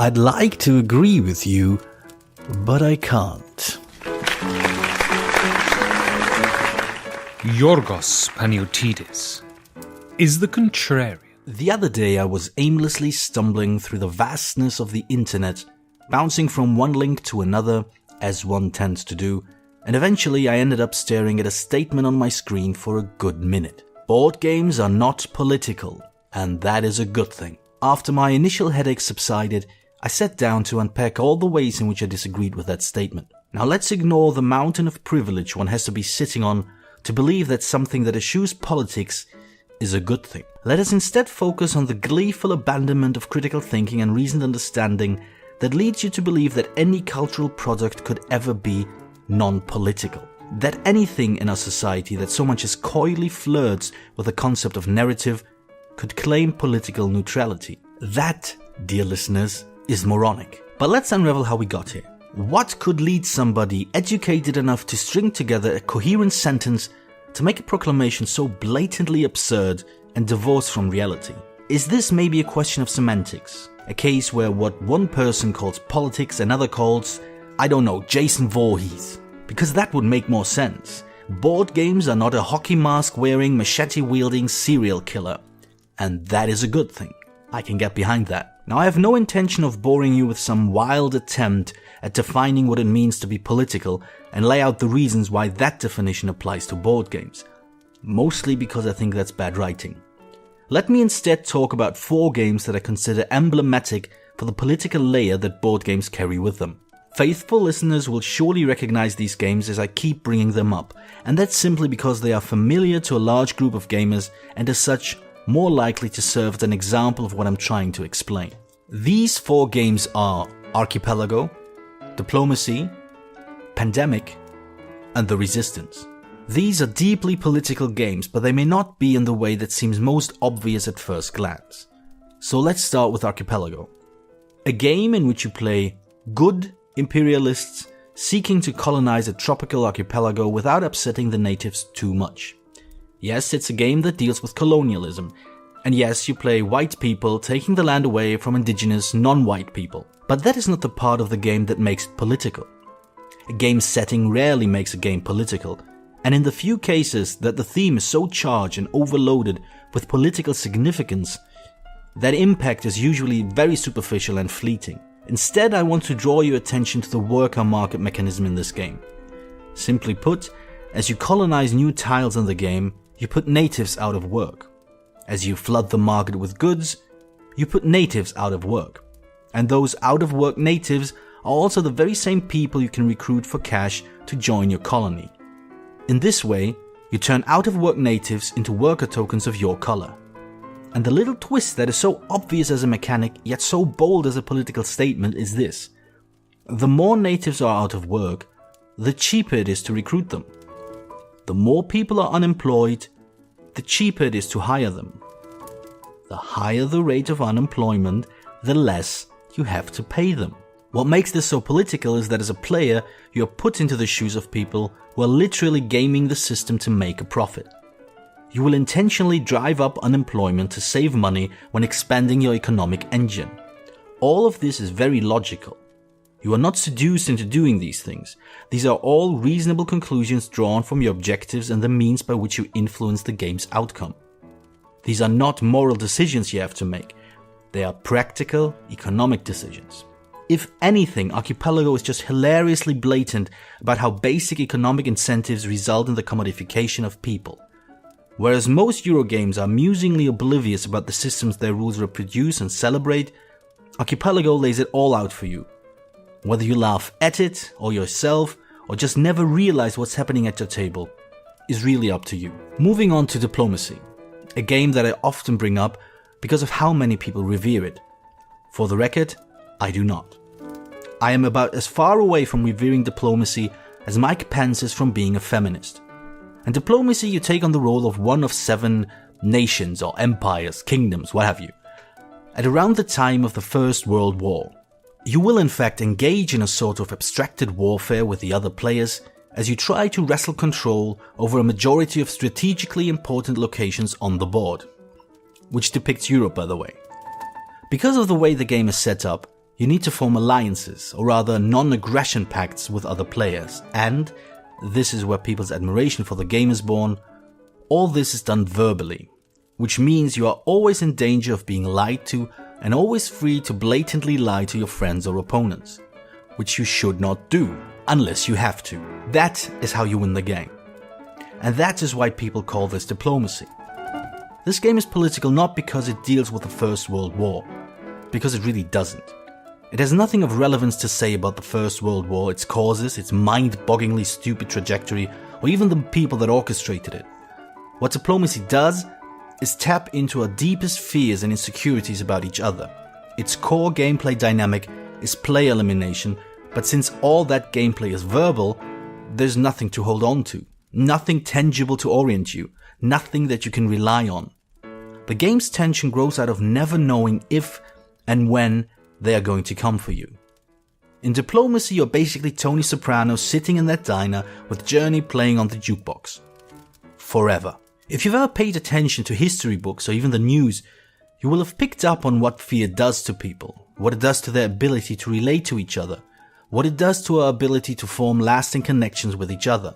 I'd like to agree with you, but I can't. Yorgos Panayotides is the Contrarian. The other day I was aimlessly stumbling through the vastness of the internet, bouncing from one link to another, as one tends to do, and eventually I ended up staring at a statement on my screen for a good minute. Board games are not political, and that is a good thing. After my initial headache subsided, I sat down to unpack all the ways in which I disagreed with that statement. Now let's ignore the mountain of privilege one has to be sitting on to believe that something that eschews politics is a good thing. Let us instead focus on the gleeful abandonment of critical thinking and reasoned understanding that leads you to believe that any cultural product could ever be non-political. That anything in our society that so much as coyly flirts with the concept of narrative could claim political neutrality. That, dear listeners, is moronic. But let's unravel how we got here. What could lead somebody educated enough to string together a coherent sentence to make a proclamation so blatantly absurd and divorced from reality? Is this maybe a question of semantics? A case where what one person calls politics another calls, I don't know, Jason Voorhees? Because that would make more sense. Board games are not a hockey mask wearing, machete wielding serial killer. And that is a good thing. I can get behind that. Now I have no intention of boring you with some wild attempt at defining what it means to be political and lay out the reasons why that definition applies to board games. Mostly because I think that's bad writing. Let me instead talk about 4 games that I consider emblematic for the political layer that board games carry with them. Faithful listeners will surely recognize these games as I keep bringing them up, and that's simply because they are familiar to a large group of gamers and as such more likely to serve as an example of what I'm trying to explain. These 4 games are Archipelago, Diplomacy, Pandemic, and The Resistance. These are deeply political games, but they may not be in the way that seems most obvious at first glance. So let's start with Archipelago. A game in which you play good imperialists seeking to colonize a tropical archipelago without upsetting the natives too much. Yes, it's a game that deals with colonialism, and yes, you play white people taking the land away from indigenous non-white people. But that is not the part of the game that makes it political. A game setting rarely makes a game political, and in the few cases that the theme is so charged and overloaded with political significance, that impact is usually very superficial and fleeting. Instead, I want to draw your attention to the worker market mechanism in this game. Simply put, as you colonize new tiles in the game, you put natives out of work. As you flood the market with goods, you put natives out of work. And those out-of-work natives are also the very same people you can recruit for cash to join your colony. In this way, you turn out-of-work natives into worker tokens of your color. And the little twist that is so obvious as a mechanic, yet so bold as a political statement is this. The more natives are out of work, the cheaper it is to recruit them. The more people are unemployed, the cheaper it is to hire them. The higher the rate of unemployment, the less you have to pay them. What makes this so political is that as a player, you are put into the shoes of people who are literally gaming the system to make a profit. You will intentionally drive up unemployment to save money when expanding your economic engine. All of this is very logical. You are not seduced into doing these things. These are all reasonable conclusions drawn from your objectives and the means by which you influence the game's outcome. These are not moral decisions you have to make. They are practical, economic decisions. If anything, Archipelago is just hilariously blatant about how basic economic incentives result in the commodification of people. Whereas most Eurogames are amusingly oblivious about the systems their rules reproduce and celebrate, Archipelago lays it all out for you. Whether you laugh at it, or yourself, or just never realize what's happening at your table, is really up to you. Moving on to Diplomacy, a game that I often bring up because of how many people revere it. For the record, I do not. I am about as far away from revering Diplomacy as Mike Pence is from being a feminist. In Diplomacy, you take on the role of one of 7 nations or empires, kingdoms, what have you, at around the time of the First World War. You will in fact engage in a sort of abstracted warfare with the other players as you try to wrestle control over a majority of strategically important locations on the board, which depicts Europe, by the way. Because of the way the game is set up, You need to form alliances, or rather non-aggression pacts with other players, and this is where people's admiration for the game is born. All this is done verbally, which means you are always in danger of being lied to and always free to blatantly lie to your friends or opponents, which you should not do, unless you have to. That is how you win the game. And that is why people call this diplomacy. This game is political not because it deals with the First World War, because it really doesn't. It has nothing of relevance to say about the First World War, its causes, its mind-bogglingly stupid trajectory, or even the people that orchestrated it. What diplomacy does is tap into our deepest fears and insecurities about each other. Its core gameplay dynamic is player elimination, but since all that gameplay is verbal, there's nothing to hold on to, nothing tangible to orient you, nothing that you can rely on. The game's tension grows out of never knowing if and when they are going to come for you. In diplomacy, you're basically Tony Soprano sitting in that diner with Journey playing on the jukebox. Forever. If you've ever paid attention to history books or even the news, you will have picked up on what fear does to people, what it does to their ability to relate to each other, what it does to our ability to form lasting connections with each other.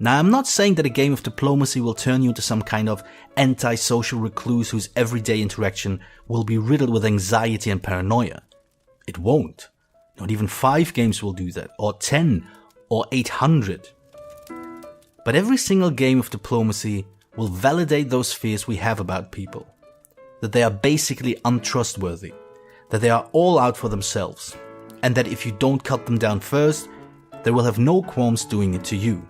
Now, I'm not saying that a game of diplomacy will turn you into some kind of anti-social recluse whose everyday interaction will be riddled with anxiety and paranoia. It won't. Not even 5 games will do that, or 10, or 800. But every single game of diplomacy will validate those fears we have about people. That they are basically untrustworthy, that they are all out for themselves, and that if you don't cut them down first, they will have no qualms doing it to you.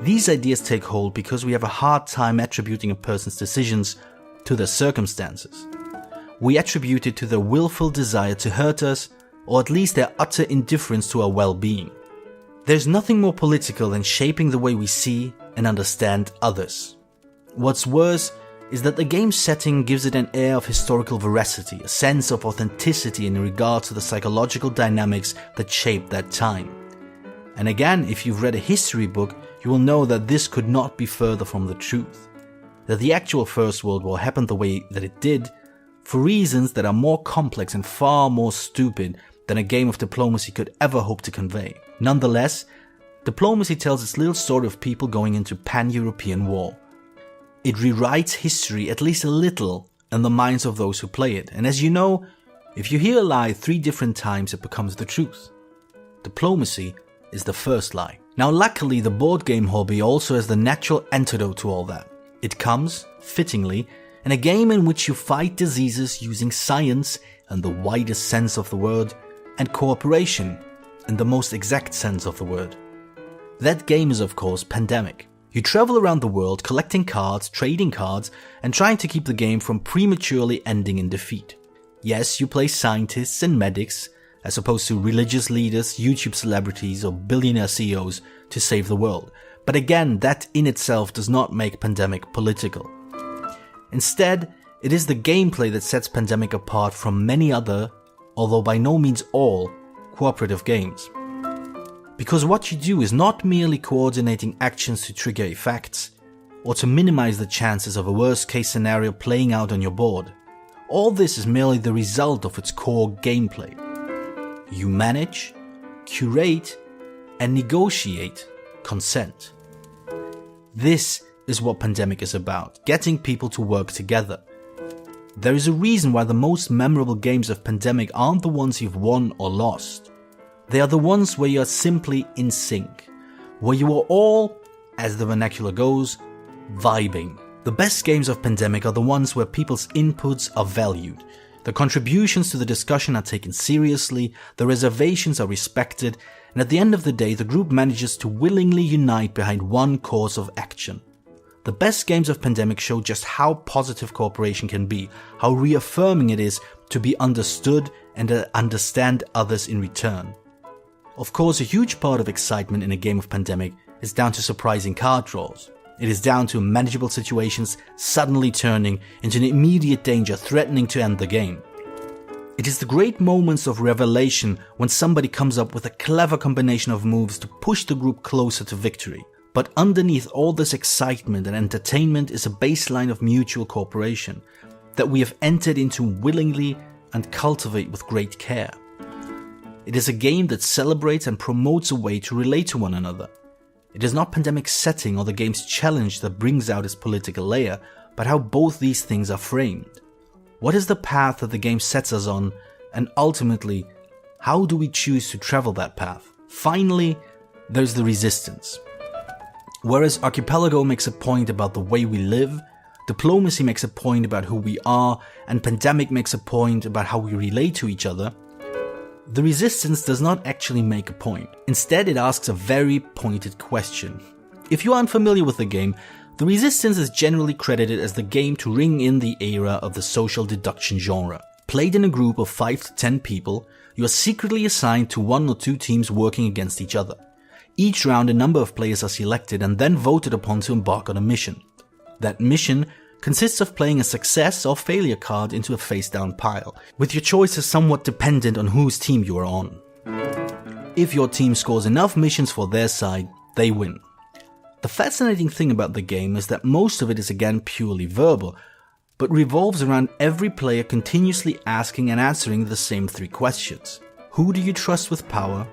These ideas take hold because we have a hard time attributing a person's decisions to their circumstances. We attribute it to their willful desire to hurt us, or at least their utter indifference to our well-being. There's nothing more political than shaping the way we see and understand others. What's worse is that the game's setting gives it an air of historical veracity, a sense of authenticity in regard to the psychological dynamics that shaped that time. And again, if you've read a history book, you will know that this could not be further from the truth. That the actual First World War happened the way that it did, for reasons that are more complex and far more stupid than a game of diplomacy could ever hope to convey. Nonetheless, diplomacy tells its little story of people going into pan-European war. It rewrites history at least a little in the minds of those who play it, and as you know, if you hear a lie 3 different times it becomes the truth. Diplomacy is the first lie. Now luckily the board game hobby also has the natural antidote to all that. It comes, fittingly, in a game in which you fight diseases using science in the widest sense of the word, and cooperation in the most exact sense of the word. That game is of course Pandemic. You travel around the world collecting cards, trading cards, and trying to keep the game from prematurely ending in defeat. Yes, you play scientists and medics, as opposed to religious leaders, YouTube celebrities, or billionaire CEOs to save the world. But again, that in itself does not make Pandemic political. Instead, it is the gameplay that sets Pandemic apart from many other, although by no means all, cooperative games. Because what you do is not merely coordinating actions to trigger effects, or to minimize the chances of a worst case scenario playing out on your board. All this is merely the result of its core gameplay. You manage, curate, and negotiate consent. This is what Pandemic is about, getting people to work together. There is a reason why the most memorable games of Pandemic aren't the ones you've won or lost. They are the ones where you are simply in sync, where you are all, as the vernacular goes, vibing. The best games of Pandemic are the ones where people's inputs are valued, the contributions to the discussion are taken seriously, the reservations are respected, and at the end of the day the group manages to willingly unite behind one course of action. The best games of Pandemic show just how positive cooperation can be, how reaffirming it is to be understood and understand others in return. Of course, a huge part of excitement in a game of Pandemic is down to surprising card draws. It is down to manageable situations suddenly turning into an immediate danger threatening to end the game. It is the great moments of revelation when somebody comes up with a clever combination of moves to push the group closer to victory. But underneath all this excitement and entertainment is a baseline of mutual cooperation that we have entered into willingly and cultivate with great care. It is a game that celebrates and promotes a way to relate to one another. It is not pandemic setting or the game's challenge that brings out its political layer, but how both these things are framed. What is the path that the game sets us on, and ultimately, how do we choose to travel that path? Finally, there's the resistance. Whereas Archipelago makes a point about the way we live, Diplomacy makes a point about who we are, and Pandemic makes a point about how we relate to each other, the Resistance does not actually make a point. Instead, it asks a very pointed question. If you aren't familiar with the game, the Resistance is generally credited as the game to ring in the era of the social deduction genre. Played in a group of 5 to 10 people, you are secretly assigned to 1 or 2 teams working against each other. Each round a number of players are selected and then voted upon to embark on a mission. That mission consists of playing a success or failure card into a face-down pile, with your choices somewhat dependent on whose team you are on. If your team scores enough missions for their side, they win. The fascinating thing about the game is that most of it is again purely verbal, but revolves around every player continuously asking and answering the same 3 questions. Who do you trust with power?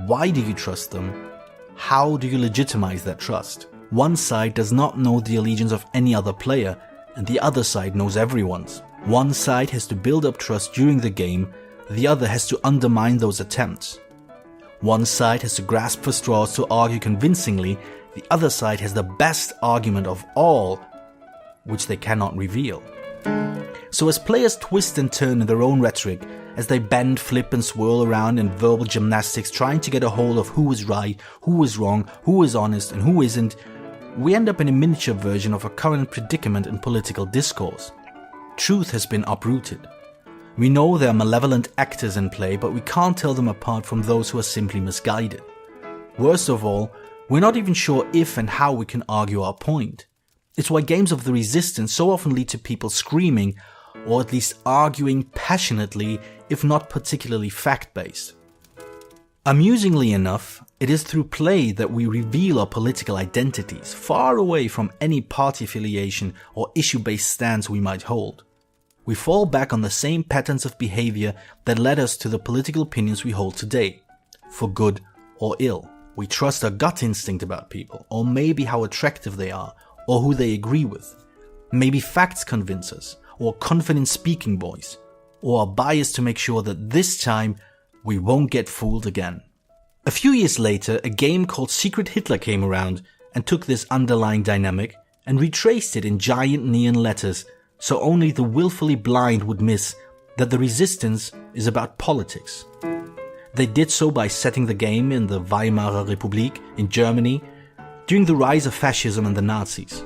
Why do you trust them? How do you legitimize that trust? One side does not know the allegiance of any other player, and the other side knows everyone's. One side has to build up trust during the game, the other has to undermine those attempts. One side has to grasp for straws to argue convincingly, the other side has the best argument of all, which they cannot reveal. So as players twist and turn in their own rhetoric, as they bend, flip and swirl around in verbal gymnastics trying to get a hold of who is right, who is wrong, who is honest and who isn't, we end up in a miniature version of a current predicament in political discourse. Truth has been uprooted. We know there are malevolent actors in play, but we can't tell them apart from those who are simply misguided. Worst of all, we're not even sure if and how we can argue our point. It's why games of the Resistance so often lead to people screaming, or at least arguing passionately, if not particularly fact-based. Amusingly enough, it is through play that we reveal our political identities, far away from any party affiliation or issue-based stance we might hold. We fall back on the same patterns of behavior that led us to the political opinions we hold today, for good or ill. We trust our gut instinct about people, or maybe how attractive they are, or who they agree with. Maybe facts convince us, or confident speaking voice, or are biased to make sure that this time we won't get fooled again. A few years later, a game called Secret Hitler came around and took this underlying dynamic and retraced it in giant neon letters so only the willfully blind would miss that the Resistance is about politics. They did so by setting the game in the Weimarer Republik in Germany during the rise of fascism and the Nazis.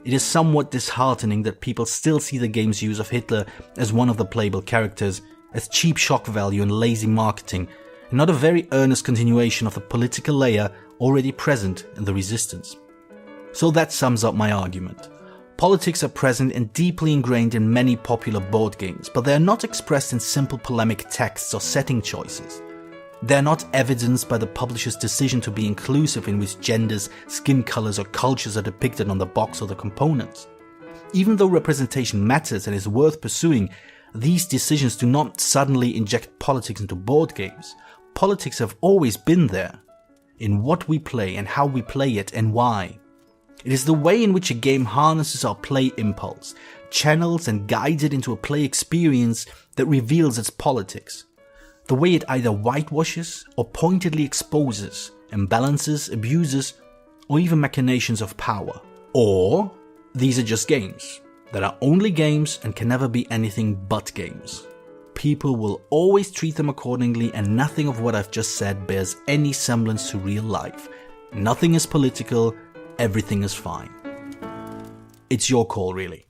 It is somewhat disheartening that people still see the game's use of Hitler as one of the playable characters as cheap shock value and lazy marketing, and not a very earnest continuation of the political layer already present in the Resistance. So that sums up my argument. Politics are present and deeply ingrained in many popular board games, but they are not expressed in simple polemic texts or setting choices. They are not evidenced by the publisher's decision to be inclusive in which genders, skin colors or cultures are depicted on the box or the components. Even though representation matters and is worth pursuing, these decisions do not suddenly inject politics into board games. Politics have always been there, in what we play and how we play it and why. It is the way in which a game harnesses our play impulse, channels and guides it into a play experience that reveals its politics. The way it either whitewashes or pointedly exposes, imbalances, abuses, or even machinations of power. Or these are just games that are only games and can never be anything but games. People will always treat them accordingly, and nothing of what I've just said bears any semblance to real life. Nothing is political, everything is fine. It's your call, really.